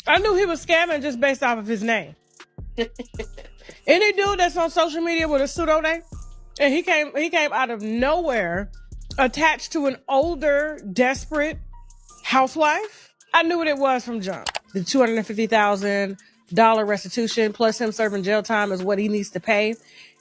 I knew he was scamming just based off of his name. Any dude that's on social media with a pseudo name, and he came out of nowhere, attached to an older, desperate housewife. I knew what it was from jump. The $250,000 restitution plus him serving jail time is what he needs to pay.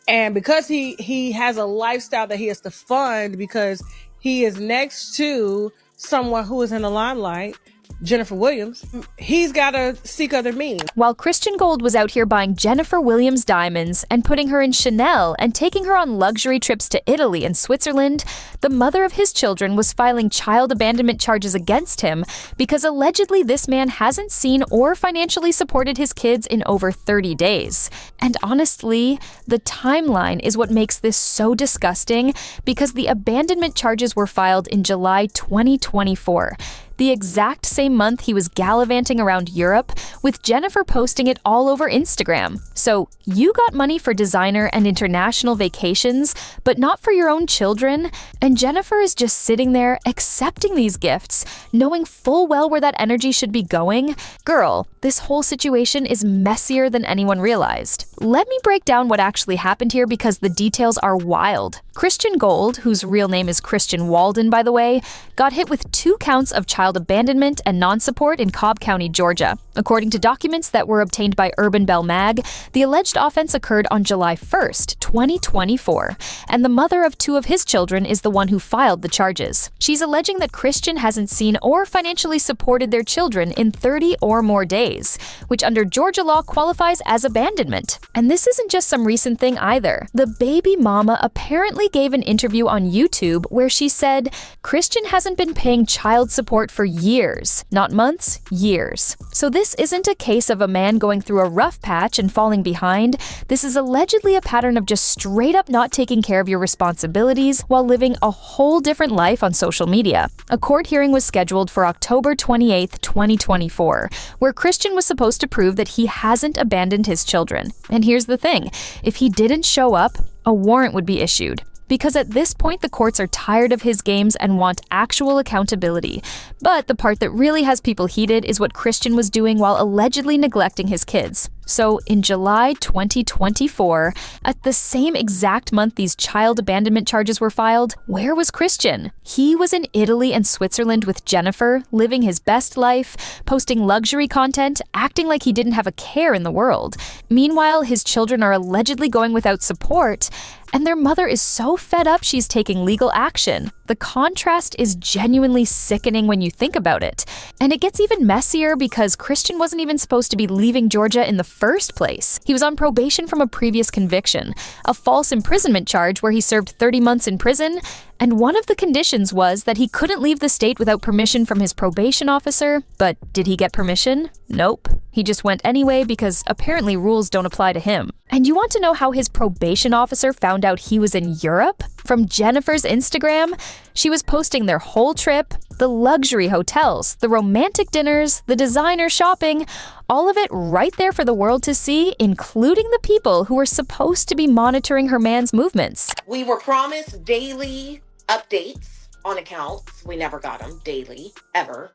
And because he has a lifestyle that he has to fund because he is next to someone who is in the limelight, Jennifer Williams, he's got to seek other means. While Christian Gold was out here buying Jennifer Williams diamonds and putting her in Chanel and taking her on luxury trips to Italy and Switzerland, the mother of his children was filing child abandonment charges against him because allegedly this man hasn't seen or financially supported his kids in over 30 days. And honestly, the timeline is what makes this so disgusting because the abandonment charges were filed in July 2024. The exact same month he was gallivanting around Europe, with Jennifer posting it all over Instagram. So you got money for designer and international vacations, but not for your own children? And Jennifer is just sitting there accepting these gifts, knowing full well where that energy should be going? Girl, this whole situation is messier than anyone realized. Let me break down what actually happened here because the details are wild. Christian Gold, whose real name is Christian Walden, by the way, got hit with 2 counts of child abandonment and non-support in Cobb County, Georgia. According to documents that were obtained by Urban Bell Mag, the alleged offense occurred on July 1st, 2024, and the mother of 2 of his children is the one who filed the charges. She's alleging that Christian hasn't seen or financially supported their children in 30 or more days, which under Georgia law qualifies as abandonment. And this isn't just some recent thing either. The baby mama apparently gave an interview on YouTube where she said Christian hasn't been paying child support for years, not months, years. So this isn't a case of a man going through a rough patch and falling behind. This is allegedly a pattern of just straight up not taking care of your responsibilities while living a whole different life on social media. A court hearing was scheduled for October 28, 2024, where Christian was supposed to prove that he hasn't abandoned his children. And here's the thing, if he didn't show up, a warrant would be issued. Because at this point, the courts are tired of his games and want actual accountability. But the part that really has people heated is what Christian was doing while allegedly neglecting his kids. So in July 2024, at the same exact month these child abandonment charges were filed, where was Christian? He was in Italy and Switzerland with Jennifer, living his best life, posting luxury content, acting like he didn't have a care in the world. Meanwhile, his children are allegedly going without support, and their mother is so fed up she's taking legal action. The contrast is genuinely sickening when you think about it. And it gets even messier because Christian wasn't even supposed to be leaving Georgia in the first place. He was on probation from a previous conviction, a false imprisonment charge where he served 30 months in prison, and one of the conditions was that he couldn't leave the state without permission from his probation officer. But did he get permission? Nope. He just went anyway because apparently rules don't apply to him. And you want to know how his probation officer found out he was in Europe? From Jennifer's Instagram? She was posting their whole trip, the luxury hotels, the romantic dinners, the designer shopping, all of it right there for the world to see, including the people who were supposed to be monitoring her man's movements. We were promised daily updates on accounts. We never got them daily, ever.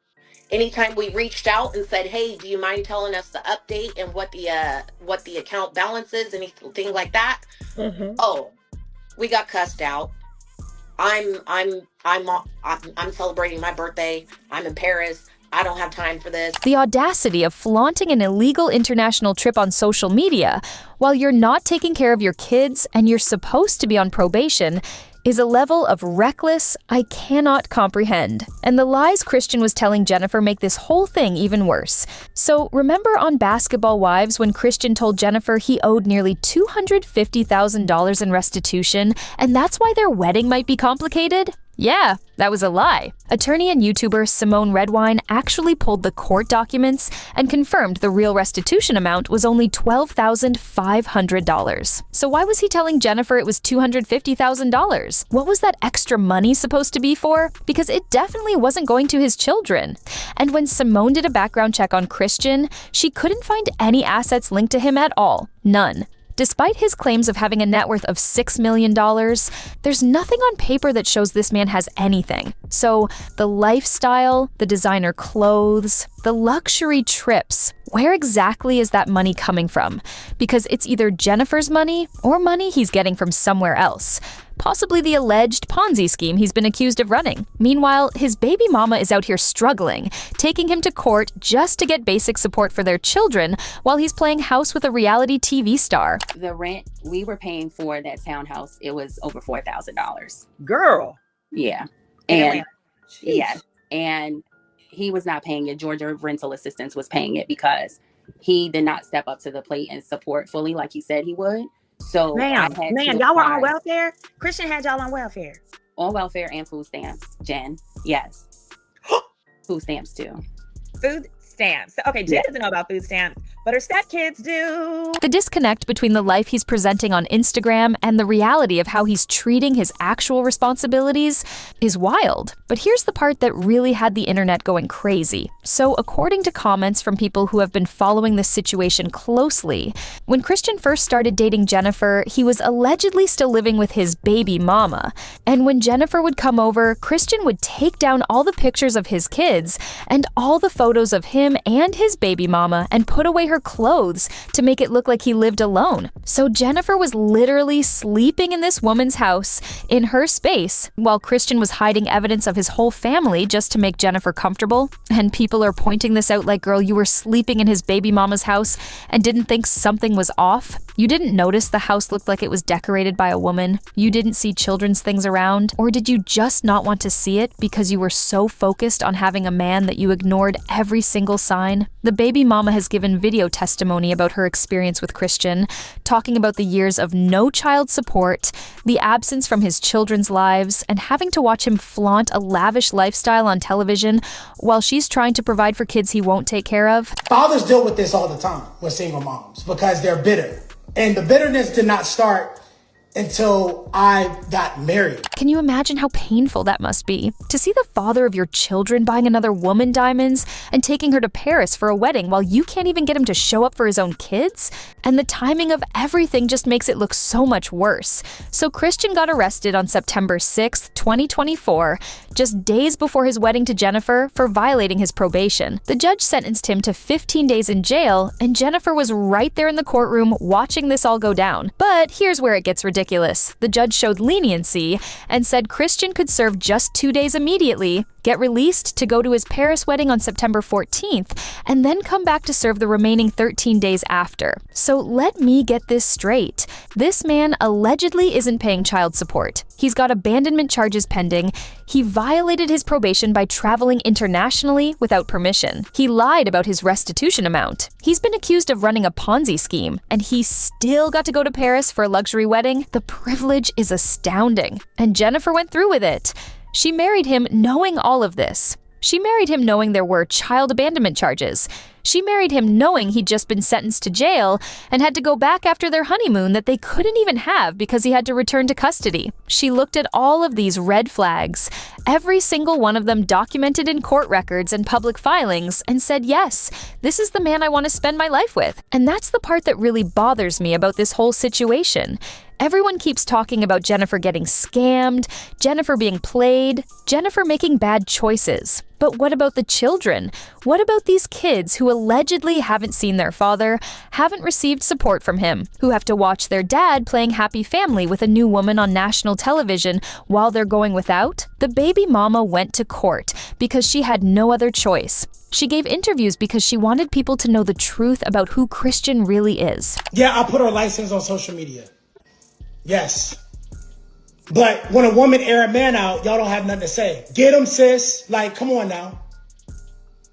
Anytime we reached out and said, hey, do you mind telling us the update and what the account balance is, anything like that? Mm-hmm. Oh, we got cussed out. I'm celebrating my birthday. I'm in Paris. I don't have time for this. The audacity of flaunting an illegal international trip on social media while you're not taking care of your kids and you're supposed to be on probation is a level of reckless I cannot comprehend. And the lies Christian was telling Jennifer make this whole thing even worse. So remember on Basketball Wives when Christian told Jennifer he owed nearly $250,000 in restitution, and that's why their wedding might be complicated? Yeah, that was a lie. Attorney and YouTuber Simone Redwine actually pulled the court documents and confirmed the real restitution amount was only $12,500. So why was he telling Jennifer it was $250,000? What was that extra money supposed to be for? Because it definitely wasn't going to his children. And when Simone did a background check on Christian, she couldn't find any assets linked to him at all. None. Despite his claims of having a net worth of $6 million, there's nothing on paper that shows this man has anything. So the lifestyle, the designer clothes, the luxury trips, Where exactly is that money coming from? Because it's either Jennifer's money or money he's getting from somewhere else. Possibly the alleged Ponzi scheme he's been accused of running. Meanwhile, his baby mama is out here struggling, taking him to court just to get basic support for their children while he's playing house with a reality TV star. The rent we were paying for that townhouse, it was over $4,000. Girl. Yeah. And and he was not paying it. Georgia Rental Assistance was paying it because he did not step up to the plate and support fully like he said he would. So ma'am, y'all were on welfare? Christian had y'all on welfare. On welfare and food stamps, Jen. Yes. Food stamps too. Food stamps. Okay, Jen doesn't know about food stamps, but her stepkids do. The disconnect between the life he's presenting on Instagram and the reality of how he's treating his actual responsibilities is wild. But here's the part that really had the internet going crazy. So according to comments from people who have been following this situation closely, when Christian first started dating Jennifer, he was allegedly still living with his baby mama. And when Jennifer would come over, Christian would take down all the pictures of his kids and all the photos of him and his baby mama and put away her clothes to make it look like he lived alone. So Jennifer was literally sleeping in this woman's house in her space while Christian was hiding evidence of his whole family just to make Jennifer comfortable. And people are pointing this out like, girl, you were sleeping in his baby mama's house and didn't think something was off? You didn't notice the house looked like it was decorated by a woman? You didn't see children's things around? Or did you just not want to see it because you were so focused on having a man that you ignored every single sign? The baby mama has given video testimony about her experience with Christian, talking about the years of no child support, the absence from his children's lives, and having to watch him flaunt a lavish lifestyle on television while she's trying to provide for kids he won't take care of. Fathers deal with this all the time with single moms because they're bitter. And the bitterness did not start until I got married. Can you imagine how painful that must be? To see the father of your children buying another woman diamonds and taking her to Paris for a wedding while you can't even get him to show up for his own kids? And the timing of everything just makes it look so much worse. So Christian got arrested on September 6th, 2024, just days before his wedding to Jennifer for violating his probation. The judge sentenced him to 15 days in jail, and Jennifer was right there in the courtroom watching this all go down. But here's where it gets ridiculous. The judge showed leniency and said Christian could serve just 2 days immediately, get released to go to his Paris wedding on September 14th, and then come back to serve the remaining 13 days after. So let me get this straight. This man allegedly isn't paying child support. He's got abandonment charges pending. He violated his probation by traveling internationally without permission. He lied about his restitution amount. He's been accused of running a Ponzi scheme, and he still got to go to Paris for a luxury wedding. The privilege is astounding, and Jennifer went through with it. She married him knowing all of this. She married him knowing there were child abandonment charges. She married him knowing he'd just been sentenced to jail and had to go back after their honeymoon that they couldn't even have because he had to return to custody. She looked at all of these red flags, every single one of them documented in court records and public filings, and said, yes, this is the man I want to spend my life with. And that's the part that really bothers me about this whole situation. Everyone keeps talking about Jennifer getting scammed, Jennifer being played, Jennifer making bad choices. But what about the children? What about these kids who allegedly haven't seen their father, haven't received support from him, who have to watch their dad playing happy family with a new woman on national television while they're going without? The baby mama went to court because she had no other choice. She gave interviews because she wanted people to know the truth about who Christian really is. Yeah, I put her license on social media. Yes. But when a woman air a man out, y'all don't have nothing to say. Get him, sis. Like, come on now.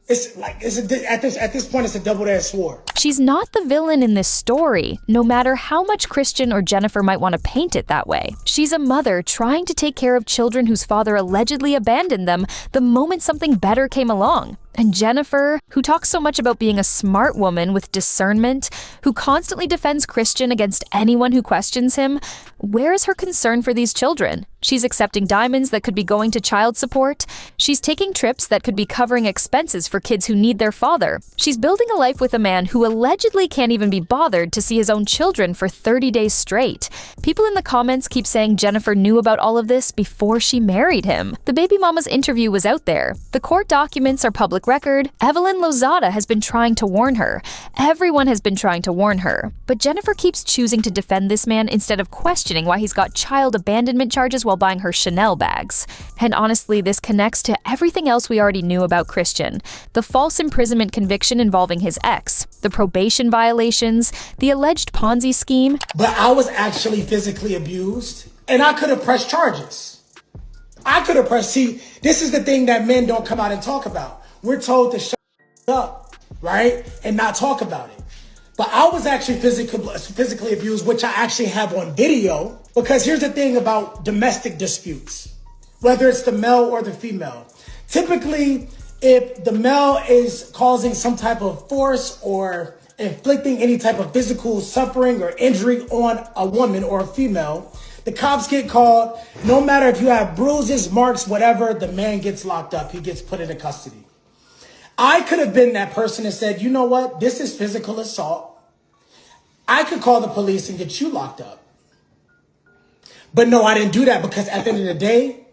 At this point, it's a double-edged sword. She's not the villain in this story, no matter how much Christian or Jennifer might want to paint it that way. She's a mother trying to take care of children whose father allegedly abandoned them the moment something better came along. And Jennifer, who talks so much about being a smart woman with discernment, who constantly defends Christian against anyone who questions him, where is her concern for these children? She's accepting diamonds that could be going to child support. She's taking trips that could be covering expenses for kids who need their father. She's building a life with a man who allegedly can't even be bothered to see his own children for 30 days straight. People in the comments keep saying Jennifer knew about all of this before she married him. The baby mama's interview was out there. The court documents are public track record, Evelyn Lozada has been trying to warn her. Everyone has been trying to warn her. But Jennifer keeps choosing to defend this man instead of questioning why he's got child abandonment charges while buying her Chanel bags. And honestly, this connects to everything else we already knew about Christian. The false imprisonment conviction involving his ex, the probation violations, the alleged Ponzi scheme. But I was actually physically abused, and I could have pressed charges. See, this is the thing that men don't come out and talk about. We're told to shut up, right? And not talk about it. But I was actually physically abused, which I actually have on video. Because here's the thing about domestic disputes, whether it's the male or the female. Typically, if the male is causing some type of force or inflicting any type of physical suffering or injury on a woman or a female, the cops get called. No matter if you have bruises, marks, whatever, the man gets locked up. He gets put into custody. I could have been that person and said, you know what? This is physical assault. I could call the police and get you locked up. But no, I didn't do that because at the end of the day,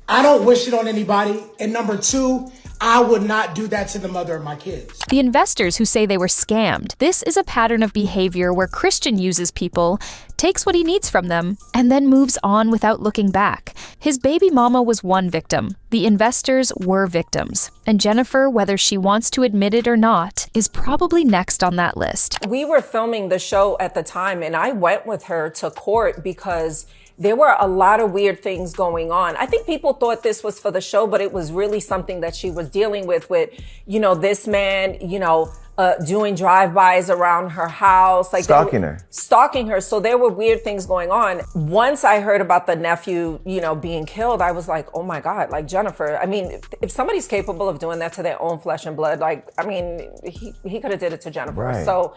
I don't wish it on anybody. And number two, I would not do that to the mother of my kids. The investors who say they were scammed. This is a pattern of behavior where Christian uses people, takes what he needs from them, and then moves on without looking back. His baby mama was one victim. The investors were victims. And Jennifer, whether she wants to admit it or not, is probably next on that list. We were filming the show at the time, and I went with her to court because there were a lot of weird things going on. I think people thought this was for the show, but it was really something that she was dealing with, this man, doing drive-bys around her house. Like stalking her. So there were weird things going on. Once I heard about the nephew, being killed, I was like, oh my God, like Jennifer. I mean, if somebody's capable of doing that to their own flesh and blood, he could have did it to Jennifer. Right. So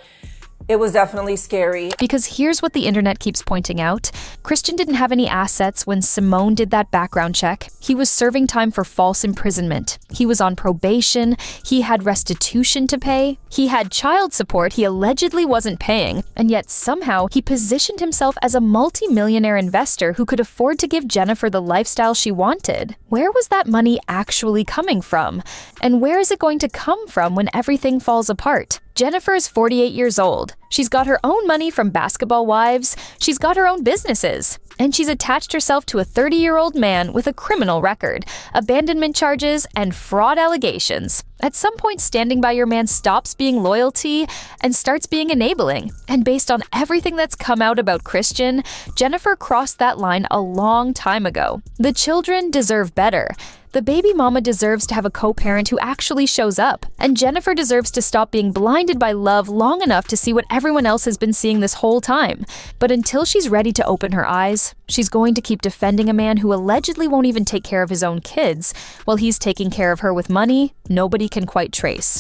it was definitely scary. Because here's what the internet keeps pointing out. Christian didn't have any assets when Simone did that background check. He was serving time for false imprisonment. He was on probation. He had restitution to pay. He had child support he allegedly wasn't paying. And yet somehow he positioned himself as a multi-millionaire investor who could afford to give Jennifer the lifestyle she wanted. Where was that money actually coming from? And where is it going to come from when everything falls apart? Jennifer is 48 years old. She's got her own money from Basketball Wives. She's got her own businesses. And she's attached herself to a 30-year-old man with a criminal record, abandonment charges, and fraud allegations. At some point, standing by your man stops being loyalty and starts being enabling. And based on everything that's come out about Christian, Jennifer crossed that line a long time ago. The children deserve better. The baby mama deserves to have a co-parent who actually shows up. And Jennifer deserves to stop being blinded by love long enough to see what everyone else has been seeing this whole time. But until she's ready to open her eyes, she's going to keep defending a man who allegedly won't even take care of his own kids, while he's taking care of her with money nobody can quite trace.